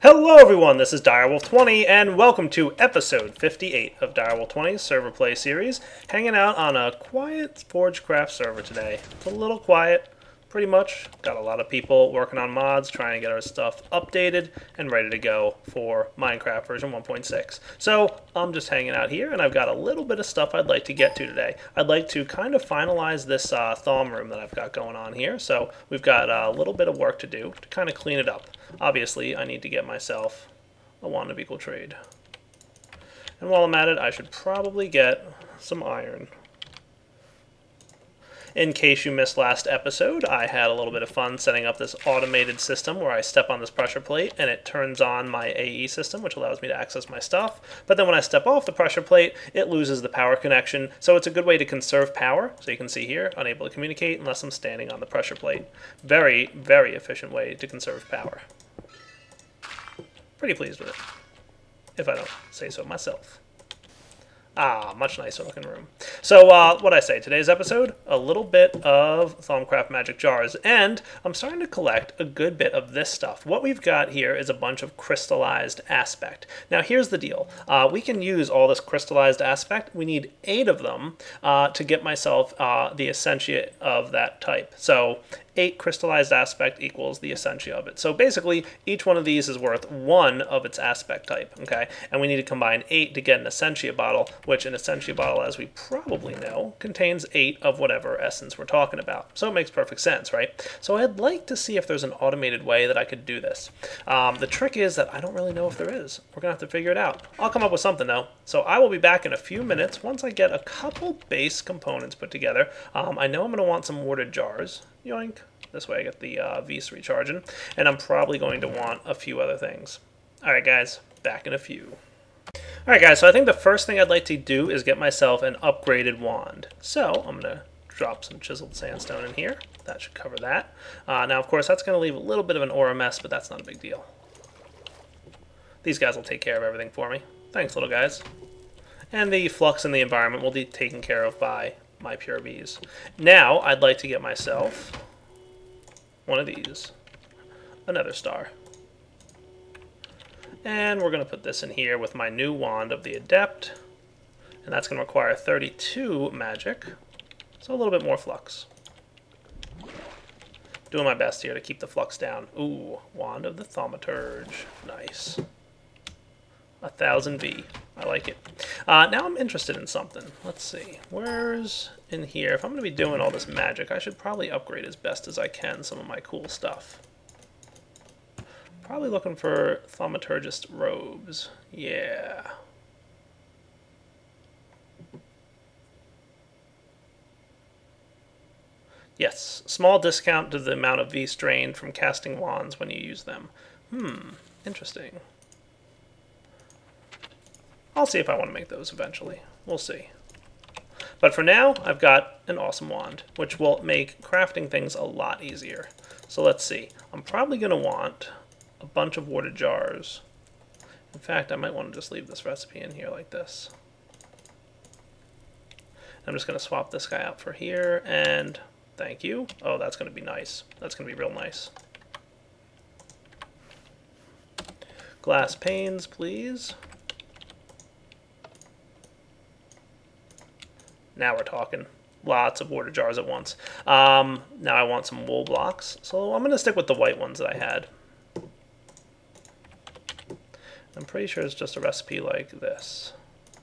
Hello everyone, this is Direwolf20 and welcome to episode 58 of Direwolf20's Server Play series. Hanging out on a quiet Forgecraft server today. It's a little quiet, pretty much. Got a lot of people working on mods, trying to get our stuff updated and ready to go for Minecraft version 1.6. So I'm just hanging out here and I've got a little bit of stuff I'd like to get to today. I'd like to kind of finalize this ThaumRoom that I've got going on here. So we've got a little bit of work to do to kind of clean it up. Obviously, I need to get myself a wand of equal trade. And while I'm at it, I should probably get some iron. In case you missed last episode, I had a little bit of fun setting up this automated system where I step on this pressure plate and it turns on my AE system, which allows me to access my stuff. But then when I step off the pressure plate, it loses the power connection. So it's a good way to conserve power. So you can see here, unable to communicate unless I'm standing on the pressure plate. Very, very efficient way to conserve power. Pretty pleased with it, if I don't say so myself. Ah, much nicer looking room. So, what I say, today's episode, a little bit of Thaumcraft magic jars, and I'm starting to collect a good bit of this stuff. What we've got here is a bunch of crystallized aspect. Now, here's the deal. We can use all this crystallized aspect. We need 8 of them to get myself the essentia of that type. So, 8 crystallized aspect equals the essentia of it. So basically, each one of these is worth 1 of its aspect type, okay? And we need to combine 8 to get an essentia bottle, which an essentia bottle, as we probably know, contains 8 of whatever essence we're talking about. So it makes perfect sense, right? So I'd like to see if there's an automated way that I could do this. The trick is that I don't really know if there is. We're gonna have to figure it out. I'll come up with something though. So I will be back in a few minutes once I get a couple base components put together. I know I'm gonna want some water jars. Yoink. This way I get the V's recharging. And I'm probably going to want a few other things. Alright guys, back in a few. Alright guys, so I think the first thing I'd like to do is get myself an upgraded wand. So I'm going to drop some chiseled sandstone in here. That should cover that. Now of course that's going to leave a little bit of an aura mess, but that's not a big deal. These guys will take care of everything for me. Thanks little guys. And the flux in the environment will be taken care of by my pure V's. Now I'd like to get myself one of these, another star. And we're going to put this in here with my new wand of the Adept, and that's going to require 32 magic, so a little bit more flux. Doing my best here to keep the flux down. Ooh, wand of the Thaumaturge, nice. 1000 V. I like it. Now I'm interested in something. Let's see. Where's in here? If I'm going to be doing all this magic, I should probably upgrade as best as I can some of my cool stuff. Probably looking for Thaumaturgist robes. Yeah. Yes. Small discount to the amount of V strain from casting wands when you use them. Interesting. I'll see if I want to make those eventually. We'll see. But for now, I've got an awesome wand, which will make crafting things a lot easier. So let's see. I'm probably going to want a bunch of water jars. In fact, I might want to just leave this recipe in here like this. I'm just going to swap this guy out for here, and thank you. Oh, that's going to be nice. That's going to be real nice. Glass panes, please. Now we're talking. Lots of water jars at once. Now I want some wool blocks. So I'm going to stick with the white ones that I had. I'm pretty sure it's just a recipe like this.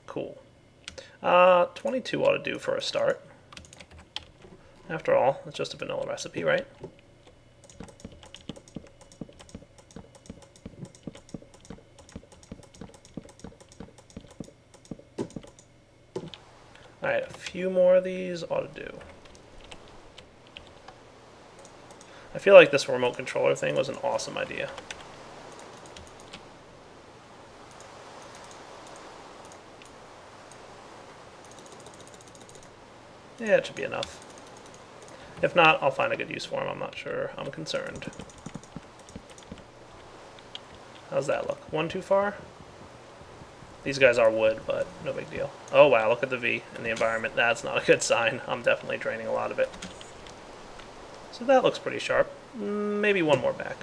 Cool. 22 ought to do for a start. After all, it's just a vanilla recipe, right? Alright, a few more of these ought to do. I feel like this remote controller thing was an awesome idea. Yeah, it should be enough. If not, I'll find a good use for them. I'm not sure. I'm concerned. How's that look? One too far? These guys are wood, but no big deal. Oh wow, look at the V in the environment. That's not a good sign. I'm definitely draining a lot of it. So that looks pretty sharp. Maybe one more back.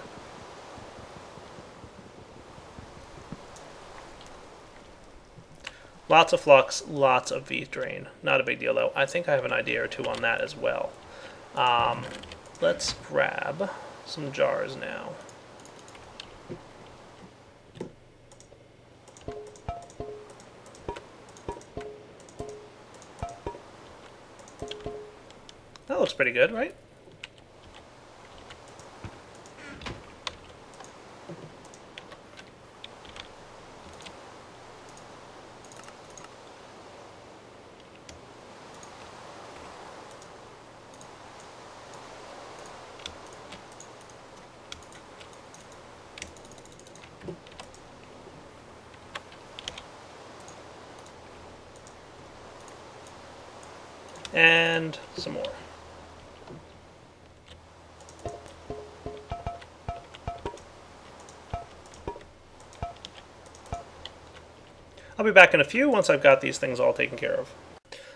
Lots of flux, lots of V drain. Not a big deal though. I think I have an idea or two on that as well. Let's grab some jars now. That looks pretty good, right? And some more. I'll be back in a few once I've got these things all taken care of.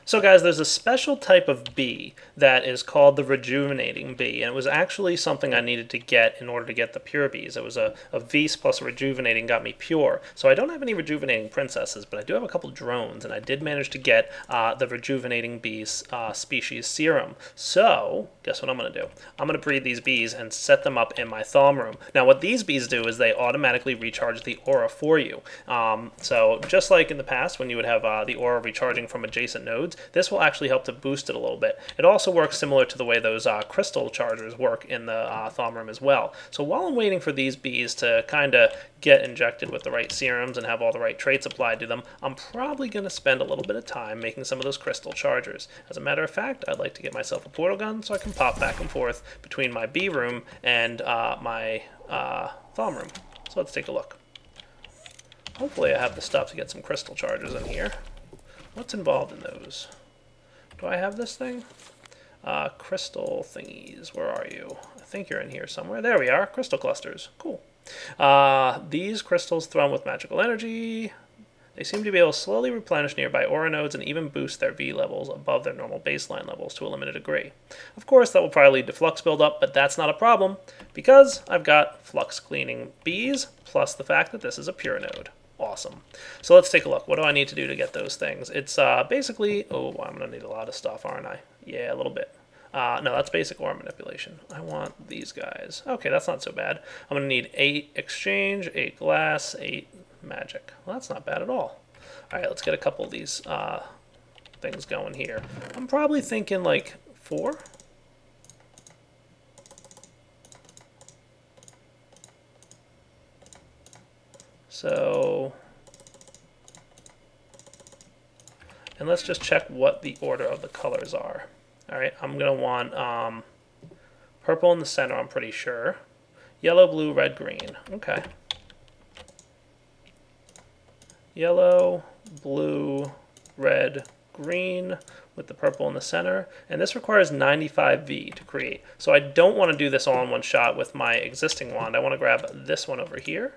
So guys, there's a special type of bee that is called the rejuvenating bee, and it was actually something I needed to get in order to get the pure bees. It was a Vs plus a rejuvenating got me pure. So I don't have any rejuvenating princesses, but I do have a couple drones, and I did manage to get the rejuvenating bees species serum. So guess what I'm going to do? I'm going to breed these bees and set them up in my ThaumRoom. Now what these bees do is they automatically recharge the aura for you. So just like in the past when you would have the aura recharging from adjacent nodes, this will actually help to boost it a little bit. It also works similar to the way those crystal chargers work in the ThaumRoom as well. So while I'm waiting for these bees to kind of get injected with the right serums and have all the right traits applied to them, I'm probably going to spend a little bit of time making some of those crystal chargers. As a matter of fact, I'd like to get myself a portal gun so I can pop back and forth between my bee room and my ThaumRoom. So let's take a look. Hopefully I have the stuff to get some crystal chargers in here. What's involved in those? Do I have this thing? Crystal thingies, where are you? I think you're in here somewhere. There we are, crystal clusters. Cool. These crystals thrown with magical energy. They seem to be able to slowly replenish nearby aura nodes and even boost their V levels above their normal baseline levels to a limited degree. Of course, that will probably lead to flux buildup, but that's not a problem because I've got flux cleaning bees, plus the fact that this is a pure node. Awesome. So let's take a look. What do I need to do to get those things? It's basically, oh, I'm going to need a lot of stuff, aren't I? Yeah, a little bit. No, that's basic aura manipulation. I want these guys. Okay, that's not so bad. I'm going to need 8 exchange, 8 glass, 8 magic. Well, that's not bad at all. All right, let's get a couple of these things going here. I'm probably thinking like 4. So, and let's just check what the order of the colors are. All right, I'm going to want purple in the center, I'm pretty sure. Yellow, blue, red, green. Okay. Yellow, blue, red, green with the purple in the center. And this requires 95V to create. So I don't want to do this all in one shot with my existing wand. I want to grab this one over here.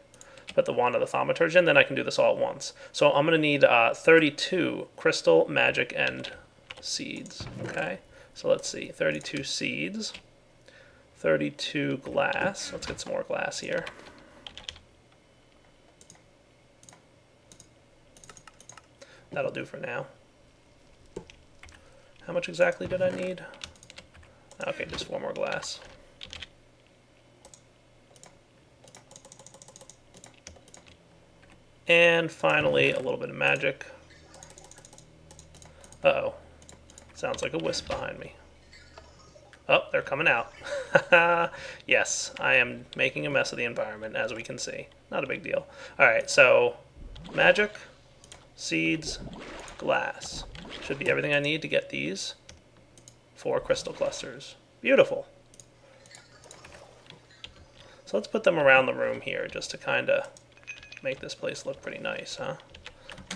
Put the wand of the thaumaturge in, then I can do this all at once. So I'm going to need 32 crystal, magic, and seeds. Okay, so let's see, 32 seeds, 32 glass. Let's get some more glass here. That'll do for now. How much exactly did I need? Okay, just 4 more glass. And finally, a little bit of magic. Uh-oh. Sounds like a wisp behind me. Oh, they're coming out. Yes, I am making a mess of the environment, as we can see. Not a big deal. Alright, so magic, seeds, glass. Should be everything I need to get these 4 crystal clusters. Beautiful. So let's put them around the room here just to kind of make this place look pretty nice, huh?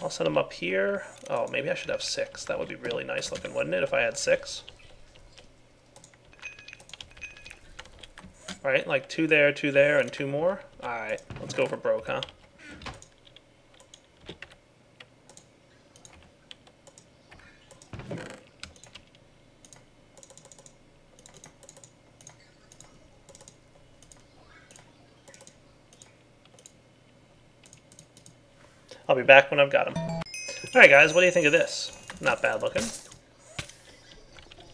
I'll set them up here. Oh, maybe I should have 6. That would be really nice looking, wouldn't it, if I had 6? Alright, like 2 there, 2 there, and 2 more. Alright, let's go for broke, huh? I'll be back when I've got them. Alright guys, what do you think of this? Not bad looking.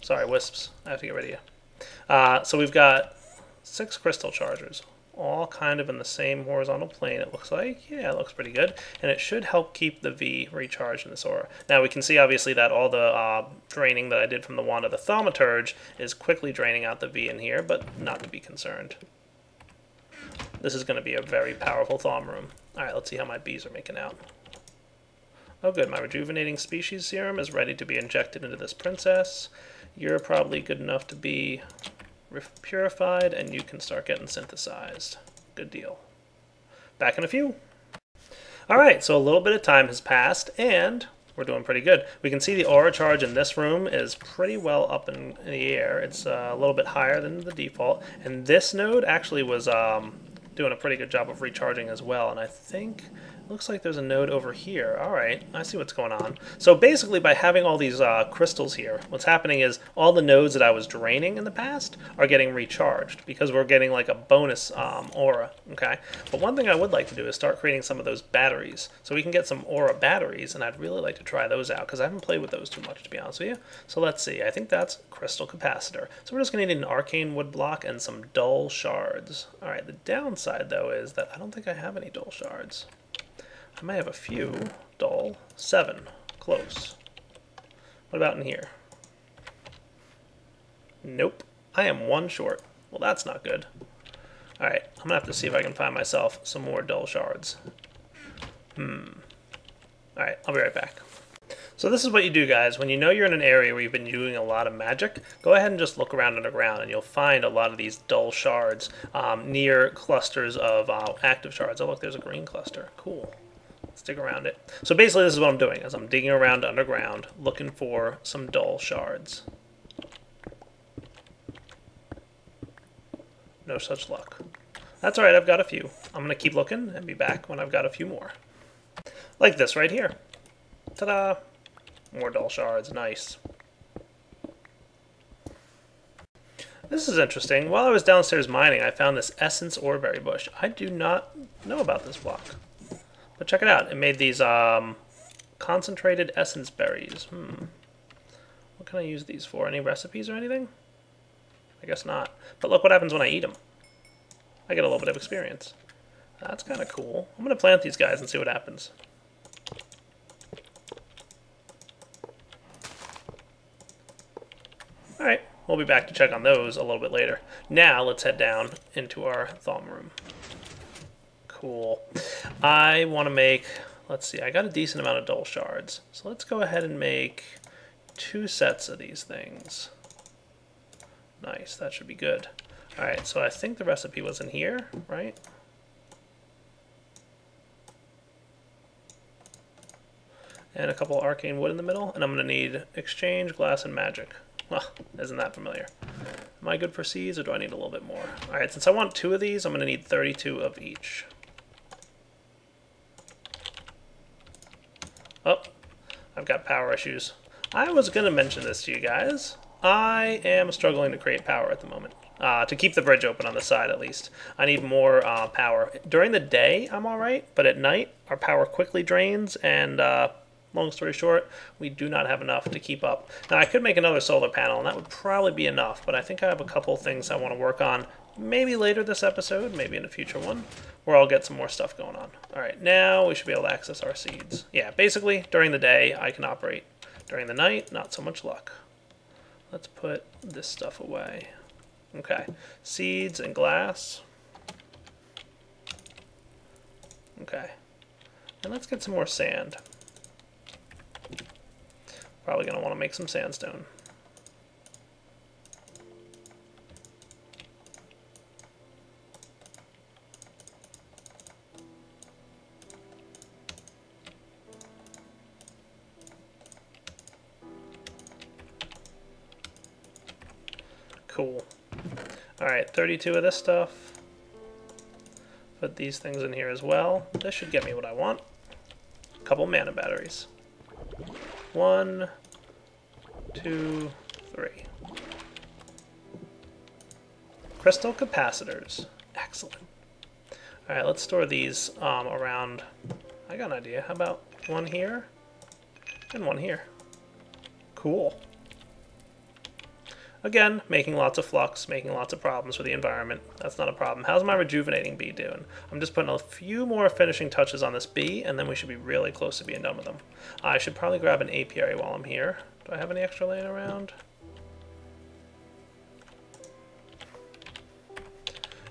Sorry, wisps. I have to get rid of you. So we've got 6 crystal chargers, all kind of in the same horizontal plane, it looks like. Yeah, it looks pretty good. And it should help keep the V recharged in this aura. Now we can see obviously that all the draining that I did from the wand of the Thaumaturge is quickly draining out the V in here, but not to be concerned. This is going to be a very powerful ThaumRoom. Alright, let's see how my bees are making out. Oh good, my rejuvenating species serum is ready to be injected into this princess. You're probably good enough to be purified, and you can start getting synthesized. Good deal. Back in a few. Alright, so a little bit of time has passed, and we're doing pretty good. We can see the aura charge in this room is pretty well up in the air. It's a little bit higher than the default, and this node actually was doing a pretty good job of recharging as well, and I think looks like there's a node over here. Alright, I see what's going on. So basically by having all these crystals here, what's happening is all the nodes that I was draining in the past are getting recharged because we're getting like a bonus aura, okay? But one thing I would like to do is start creating some of those batteries. So we can get some aura batteries, and I'd really like to try those out because I haven't played with those too much, to be honest with you. So let's see, I think that's crystal capacitor. So we're just going to need an arcane wood block and some dull shards. Alright, the downside though is that I don't think I have any dull shards. I might have a few. Dull. 7. Close. What about in here? Nope. I am 1 short. Well, that's not good. Alright, I'm going to have to see if I can find myself some more dull shards. Alright, I'll be right back. So this is what you do, guys. When you know you're in an area where you've been doing a lot of magic, go ahead and just look around underground, and you'll find a lot of these dull shards near clusters of active shards. Oh, look, there's a green cluster. Cool. Let's dig around it. So basically this is what I'm doing, is I'm digging around underground looking for some dull shards. No such luck. That's alright, I've got a few. I'm going to keep looking and be back when I've got a few more. Like this right here. Ta-da! More dull shards, nice. This is interesting. While I was downstairs mining, I found this essence oreberry bush. I do not know about this block. But check it out. It made these concentrated essence berries. What can I use these for? Any recipes or anything? I guess not. But look what happens when I eat them. I get a little bit of experience. That's kind of cool. I'm going to plant these guys and see what happens. Alright, we'll be back to check on those a little bit later. Now let's head down into our ThaumRoom. Cool. I want to make, let's see, I got a decent amount of dull shards. So let's go ahead and make 2 sets of these things. Nice, that should be good. Alright, so I think the recipe was in here, right? And a couple arcane wood in the middle, and I'm going to need exchange, glass, and magic. Well, isn't that familiar? Am I good for seeds, or do I need a little bit more? Alright, since I want 2 of these, I'm going to need 32 of each. Oh, I've got power issues. I was going to mention this to you guys. I am struggling to create power at the moment. To keep the bridge open on the side, at least. I need more power. During the day, I'm alright, but at night, our power quickly drains, and long story short, we do not have enough to keep up. Now, I could make another solar panel, and that would probably be enough, but I think I have a couple things I want to work on. Maybe later this episode, maybe in a future one, where I'll get some more stuff going on. Alright, now we should be able to access our seeds. Yeah, basically, during the day, I can operate. During the night, not so much luck. Let's put this stuff away. Okay, seeds and glass. Okay, and let's get some more sand. Probably going to want to make some sandstone. Cool. Alright, 32 of this stuff. Put these things in here as well. This should get me what I want. A couple mana batteries. 1, 2, 3. Crystal capacitors. Excellent. Alright, let's store these around. I got an idea. How about one here? And one here. Cool. Again, making lots of flux, making lots of problems for the environment. That's not a problem. How's my rejuvenating bee doing? I'm just putting a few more finishing touches on this bee, and then we should be really close to being done with them. I should probably grab an apiary while I'm here. Do I have any extra laying around?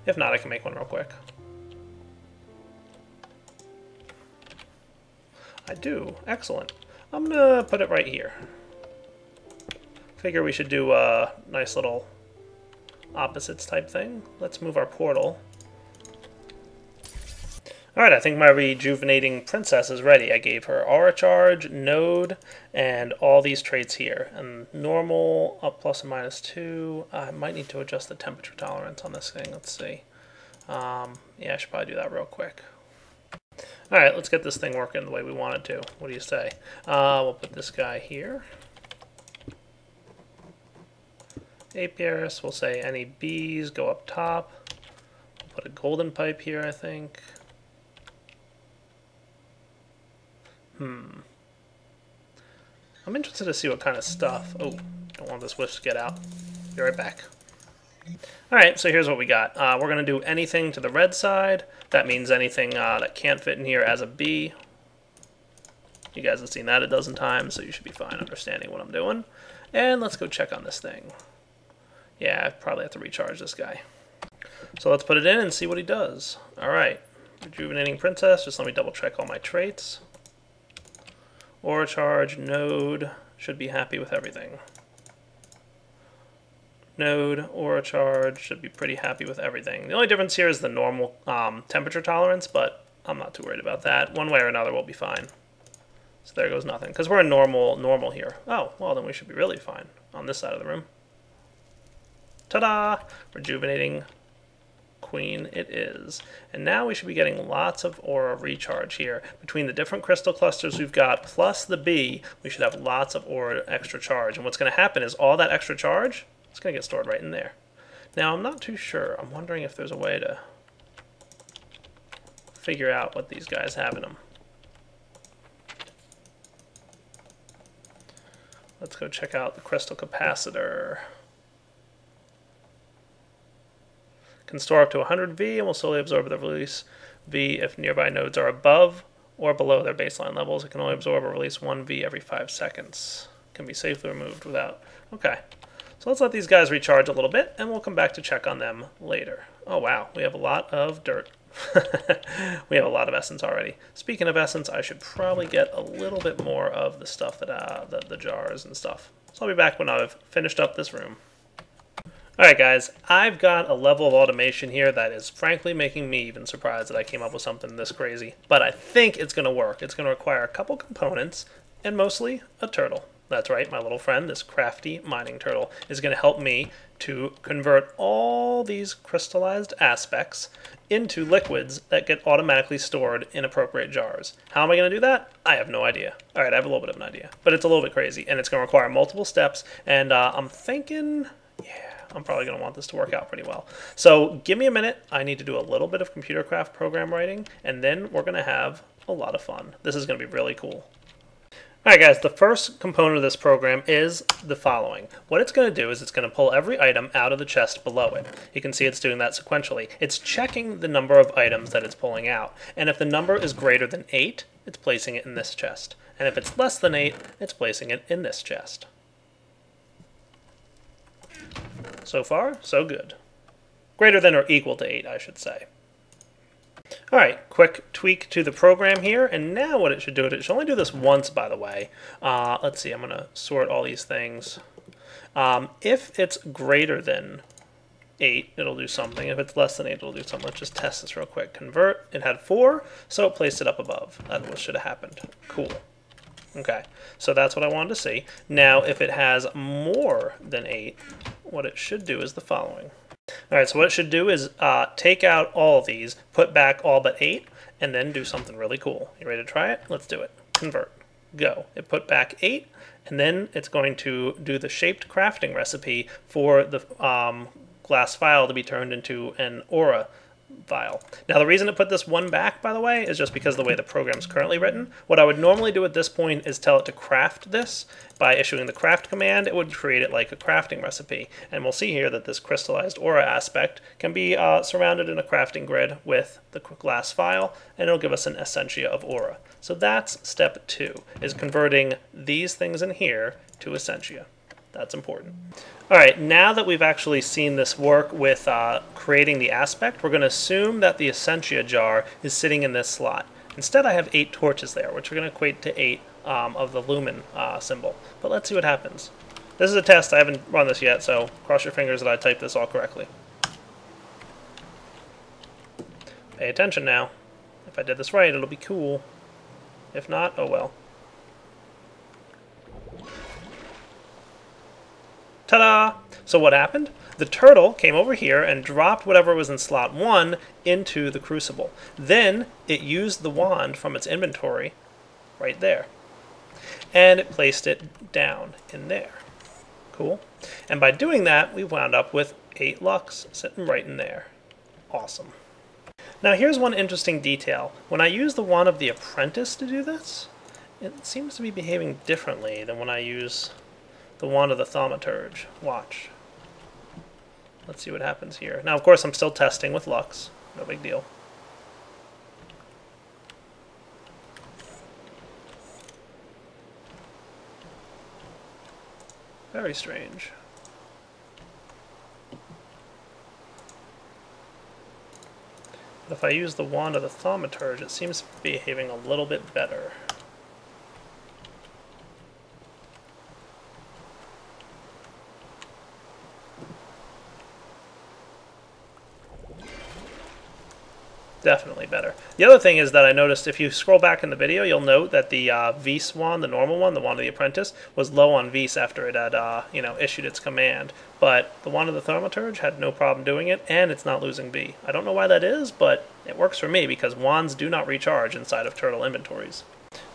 If not, I can make one real quick. I do. Excellent. I'm going to put it right here. Figure we should do a nice little opposites type thing. Let's move our portal. Alright, I think my rejuvenating princess is ready. I gave her aura charge, node, and all these traits here. And normal, up plus and minus 2. I might need to adjust the temperature tolerance on this thing. Let's see. Yeah, I should probably do that real quick. Alright, let's get this thing working the way we want it to. What do you say? We'll put this guy here. Apiarist, we'll say any bees go up top. We'll put a golden pipe here, I think. I'm interested to see what kind of stuff. Oh, don't want this wisp to get out. Be right back. Alright, so here's what we got. We're going to do anything to the red side. That means anything that can't fit in here as a bee. You guys have seen that a dozen times, so you should be fine understanding what I'm doing. And let's go check on this thing. Yeah, I probably have to recharge this guy. So let's put it in and see what he does. Alright, rejuvenating princess. Just let me double check all my traits. Aura charge, node, should be happy with everything. Node, aura charge, should be pretty happy with everything. The only difference here is the normal temperature tolerance, but I'm not too worried about that. One way or another, we'll be fine. So there goes nothing, because we're in normal here. Oh, well then we should be really fine on this side of the room. Ta-da! Rejuvenating queen it is. And now we should be getting lots of aura recharge here. Between the different crystal clusters we've got, plus the bee, we should have lots of aura extra charge. And what's going to happen is all that extra charge, it's going to get stored right in there. Now, I'm not too sure. I'm wondering if there's a way to figure out what these guys have in them. Let's go check out the crystal capacitor. Can store up to 100 V and will slowly absorb the release V if nearby nodes are above or below their baseline levels. It can only absorb or release 1 V every 5 seconds. Can be safely removed without... Okay, so let's let these guys recharge a little bit and we'll come back to check on them later. Oh wow, we have a lot of dirt. We have a lot of essence already. Speaking of essence, I should probably get a little bit more of the stuff that the jars and stuff. So I'll be back when I've finished up this room. Alright guys, I've got a level of automation here that is frankly making me even surprised that I came up with something this crazy. But I think it's going to work. It's going to require a couple components and mostly a turtle. That's right, my little friend, this crafty mining turtle, is going to help me to convert all these crystallized aspects into liquids that get automatically stored in appropriate jars. How am I going to do that? I have no idea. Alright, I have a little bit of an idea, but it's a little bit crazy, and it's going to require multiple steps, and I'm thinking, yeah, I'm probably going to want this to work out pretty well. So give me a minute. I need to do a little bit of computer craft program writing, and then we're going to have a lot of fun. This is going to be really cool. Alright guys, the first component of this program is the following. What it's going to do is it's going to pull every item out of the chest below it. You can see it's doing that sequentially. It's checking the number of items that it's pulling out. And if the number is greater than 8, it's placing it in this chest. And if it's less than 8, it's placing it in this chest. So far, so good. Greater than or equal to 8, I should say. Alright, quick tweak to the program here, and now what it should do, it should only do this once, by the way. Let's see, I'm going to sort all these things. If it's greater than 8, it'll do something. If it's less than 8, it'll do something. Let's just test this real quick. Convert, it had 4, so it placed it up above. That's what should have happened. Cool. Okay, so that's what I wanted to see. Now, if it has more than 8, what it should do is the following. Alright, so what it should do is take out all of these, put back all but 8, and then do something really cool. You ready to try it? Let's do it. Convert. Go. It put back 8, and then it's going to do the shaped crafting recipe for the glass vial to be turned into an aura vial. Now the reason to put this one back, by the way, is just because of the way the program's currently written. What I would normally do at this point is tell it to craft this. By issuing the craft command, it would create it like a crafting recipe. And we'll see here that this crystallized aura aspect can be surrounded in a crafting grid with the glass vial, and it'll give us an essentia of aura. So that's step 2, is converting these things in here to essentia. That's important. Alright, now that we've actually seen this work with creating the aspect, we're going to assume that the essentia jar is sitting in this slot. Instead I have 8 torches there, which are going to equate to 8 of the lumen symbol. But let's see what happens. This is a test, I haven't run this yet, so cross your fingers that I typed this all correctly. Pay attention now. If I did this right, it'll be cool. If not, oh well. Ta-da! So what happened? The turtle came over here and dropped whatever was in slot 1 into the crucible. Then it used the wand from its inventory right there. And it placed it down in there. Cool. And by doing that, we wound up with 8 lux sitting right in there. Awesome. Now here's one interesting detail. When I use the wand of the apprentice to do this, it seems to be behaving differently than when I use the wand of the thaumaturge. Watch. Let's see what happens here. Now, of course, I'm still testing with lux. No big deal. Very strange. But if I use the wand of the thaumaturge, it seems to be behaving a little bit better. Definitely better. The other thing is that I noticed if you scroll back in the video, you'll note that the Vis wand, the normal one, the wand of the apprentice, was low on Vis after it had issued its command. But the wand of the thaumaturge had no problem doing it, and it's not losing V. I don't know why that is, but it works for me because wands do not recharge inside of turtle inventories.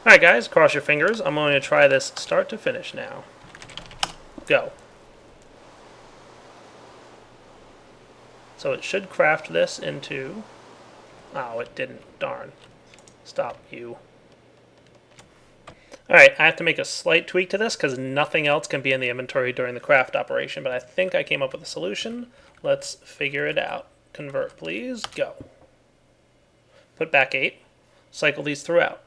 Alright guys, cross your fingers. I'm going to try this start to finish now. Go. So it should craft this into... Oh, it didn't. Darn. Stop, you. Alright, I have to make a slight tweak to this because nothing else can be in the inventory during the craft operation, but I think I came up with a solution. Let's figure it out. Convert, please. Go. Put back 8. Cycle these throughout.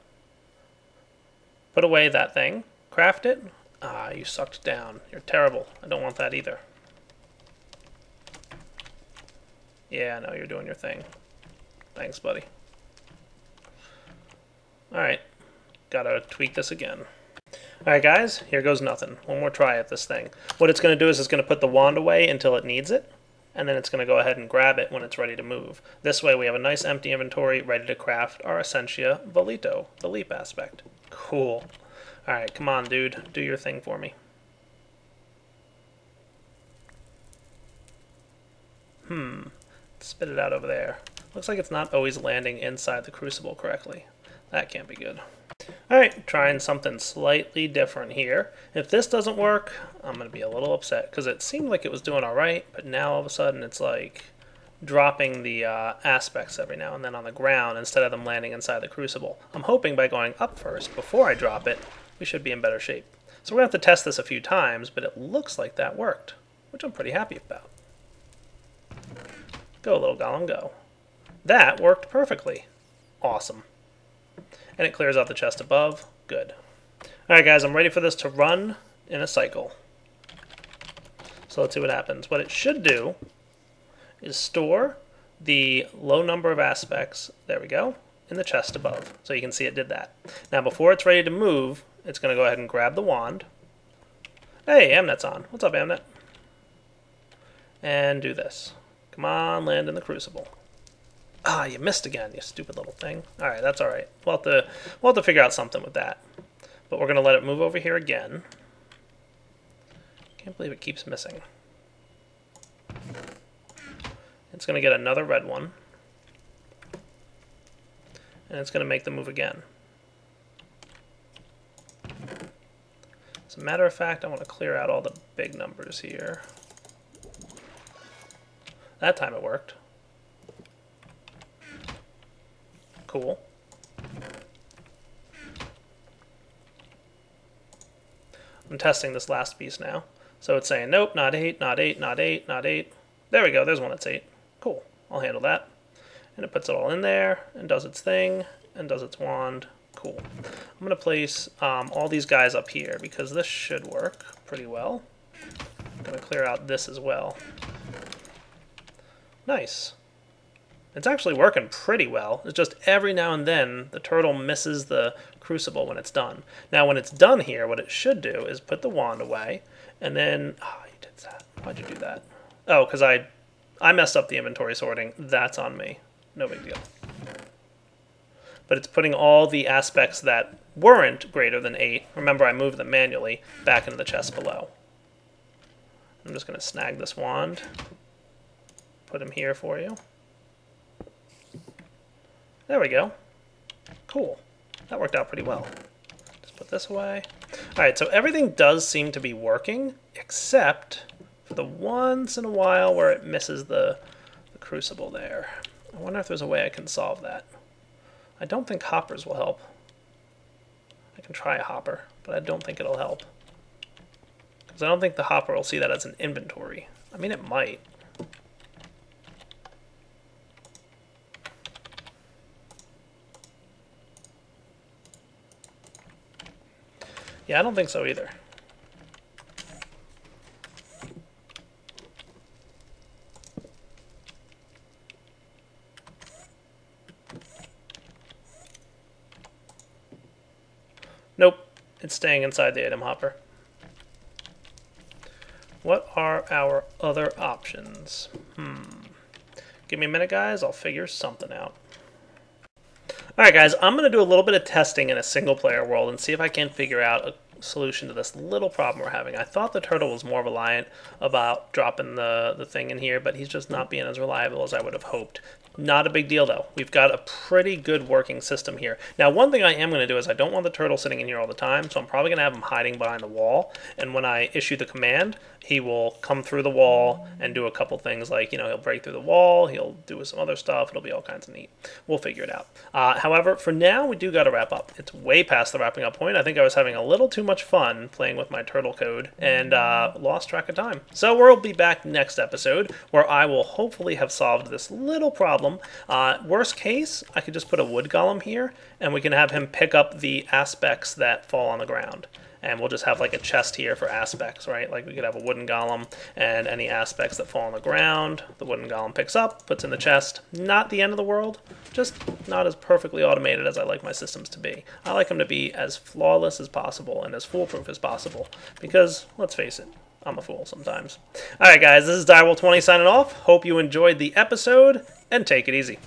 Put away that thing. Craft it. Ah, you sucked down. You're terrible. I don't want that either. Yeah, no, you're doing your thing. Thanks, buddy. Alright, gotta tweak this again. Alright guys, here goes nothing. One more try at this thing. What it's going to do is it's going to put the wand away until it needs it, and then it's going to go ahead and grab it when it's ready to move. This way we have a nice empty inventory ready to craft our Essentia Velito, the leap aspect. Cool. Alright, come on dude, do your thing for me. Spit it out over there. Looks like it's not always landing inside the crucible correctly. That can't be good. Alright, trying something slightly different here. If this doesn't work, I'm going to be a little upset, because it seemed like it was doing alright, but now all of a sudden it's like dropping the aspects every now and then on the ground instead of them landing inside the crucible. I'm hoping by going up first, before I drop it, we should be in better shape. So we're going to have to test this a few times, but it looks like that worked, which I'm pretty happy about. Go, little golem, go. That worked perfectly. Awesome. And it clears out the chest above. Good. Alright guys, I'm ready for this to run in a cycle. So let's see what happens. What it should do is store the low number of aspects, there we go, in the chest above. So you can see it did that. Now before it's ready to move, it's going to go ahead and grab the wand. Hey, Amnet's on. What's up, Amnet? And do this. Come on, land in the crucible. Ah, you missed again, you stupid little thing. Alright, that's alright. We'll have to figure out something with that. But we're going to let it move over here again. Can't believe it keeps missing. It's going to get another red one. And it's going to make the move again. As a matter of fact, I want to clear out all the big numbers here. That time it worked. Cool. I'm testing this last piece now. So it's saying, nope, not 8, not 8, not 8, not 8. There we go, there's one that's 8. Cool, I'll handle that. And it puts it all in there, and does its thing, and does its wand. Cool. I'm going to place all these guys up here, because this should work pretty well. I'm going to clear out this as well. Nice. It's actually working pretty well. It's just every now and then the turtle misses the crucible when it's done. Now when it's done here, what it should do is put the wand away, and then... Oh, you did that. Why'd you do that? Oh, because I messed up the inventory sorting. That's on me. No big deal. But it's putting all the aspects that weren't greater than 8, remember I moved them manually, back into the chest below. I'm just going to snag this wand, put him here for you. There we go. Cool. That worked out pretty well. Just put this away. Alright, so everything does seem to be working, except for the once in a while where it misses the crucible there. I wonder if there's a way I can solve that. I don't think hoppers will help. I can try a hopper, but I don't think it'll help. Because I don't think the hopper will see that as an inventory. I mean, it might. Yeah, I don't think so either. Nope, it's staying inside the item hopper. What are our other options? Give me a minute, guys. I'll figure something out. Alright guys, I'm going to do a little bit of testing in a single player world and see if I can figure out a solution to this little problem we're having. I thought the turtle was more reliant about dropping the thing in here, but he's just not being as reliable as I would have hoped. Not a big deal though. We've got a pretty good working system here. Now one thing I am going to do is I don't want the turtle sitting in here all the time, so I'm probably going to have him hiding behind the wall, and when I issue the command, he will come through the wall and do a couple things like, you know, he'll break through the wall, he'll do some other stuff, it'll be all kinds of neat. We'll figure it out. However, for now, we do got to wrap up. It's way past the wrapping up point. I think I was having a little too much fun playing with my turtle code and lost track of time. So we'll be back next episode where I will hopefully have solved this little problem. Worst case, I could just put a wood golem here and we can have him pick up the aspects that fall on the ground. And we'll just have like a chest here for aspects, right? Like we could have a wooden golem and any aspects that fall on the ground, the wooden golem picks up, puts in the chest. Not the end of the world, just not as perfectly automated as I like my systems to be. I like them to be as flawless as possible and as foolproof as possible because, let's face it, I'm a fool sometimes. Alright guys, this is Direwolf20 signing off. Hope you enjoyed the episode, and take it easy.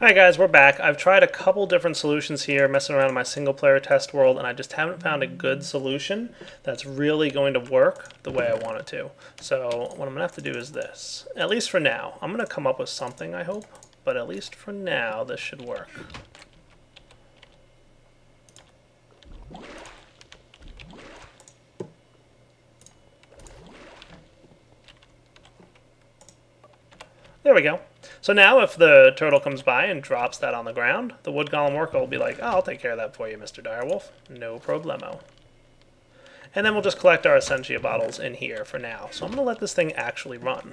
Alright guys, we're back. I've tried a couple different solutions here, messing around in my single player test world, and I just haven't found a good solution that's really going to work the way I want it to. So what I'm going to have to do is this. At least for now. I'm going to come up with something, I hope, but at least for now, this should work. There we go. So now if the turtle comes by and drops that on the ground, the wood golem worker will be like, oh, I'll take care of that for you, Mr. Direwolf. No problemo. And then we'll just collect our Essentia bottles in here for now. So I'm going to let this thing actually run.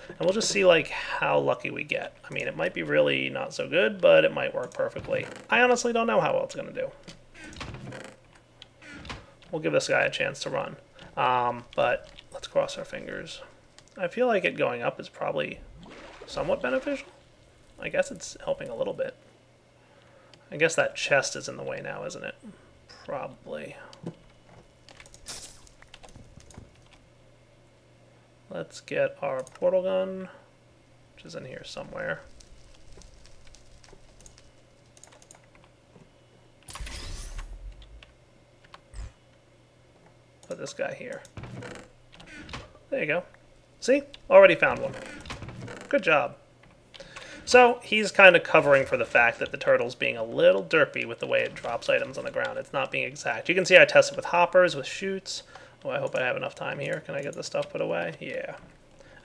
And we'll just see like how lucky we get. I mean, it might be really not so good, but it might work perfectly. I honestly don't know how well it's going to do. We'll give this guy a chance to run. But let's cross our fingers. I feel like it going up is probably somewhat beneficial. I guess it's helping a little bit. I guess that chest is in the way now, isn't it? Probably. Let's get our portal gun, which is in here somewhere. Put this guy here. There you go. See? Already found one. Good job. So, he's kind of covering for the fact that the turtle's being a little derpy with the way it drops items on the ground. It's not being exact. You can see I tested with hoppers, with chutes. Oh, I hope I have enough time here. Can I get this stuff put away? Yeah.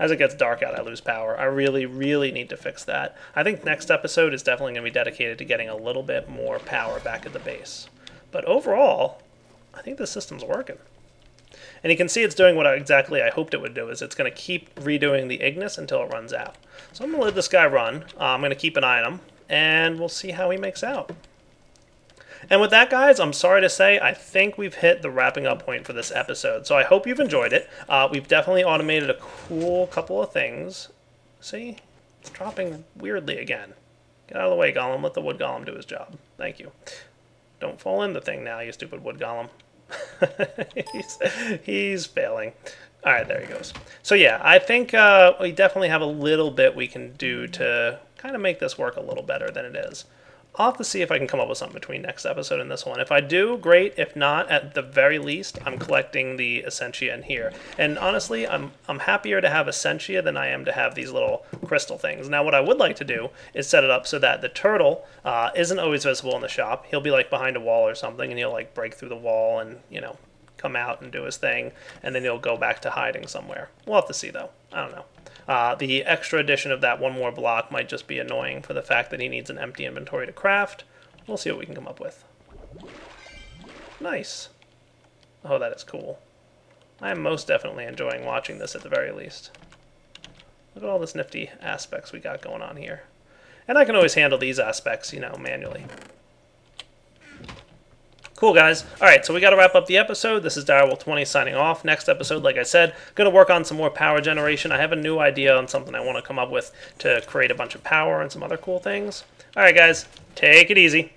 As it gets dark out, I lose power. I really, really need to fix that. I think next episode is definitely going to be dedicated to getting a little bit more power back at the base. But overall, I think the system's working. And you can see it's doing what exactly I hoped it would do, is it's going to keep redoing the Ignis until it runs out. So I'm going to let this guy run. I'm going to keep an eye on him, and we'll see how he makes out. And with that, guys, I'm sorry to say, I think we've hit the wrapping up point for this episode. So I hope you've enjoyed it. We've definitely automated a cool couple of things. See? It's dropping weirdly again. Get out of the way, Golem. Let the wood golem do his job. Thank you. Don't fall in the thing now, you stupid wood golem. he's failing. All right, there he goes. So yeah, I think we definitely have a little bit we can do to kind of make this work a little better than it is. I'll have to see if I can come up with something between next episode and this one. If I do, great. If not, at the very least, I'm collecting the Essentia in here. And honestly, I'm happier to have Essentia than I am to have these little crystal things. Now, what I would like to do is set it up so that the turtle isn't always visible in the shop. He'll be like behind a wall or something, and he'll like break through the wall and, you know, come out and do his thing, and then he'll go back to hiding somewhere. We'll have to see, though. I don't know. The extra addition of that one more block might just be annoying for the fact that he needs an empty inventory to craft. We'll see what we can come up with. Nice. Oh, that is cool. I am most definitely enjoying watching this at the very least. Look at all this nifty aspects we got going on here. And I can always handle these aspects, you know, manually. Cool, guys. All right, so we got to wrap up the episode. This is Direwolf20 signing off. Next episode, like I said, going to work on some more power generation. I have a new idea on something I want to come up with to create a bunch of power and some other cool things. All right, guys, take it easy.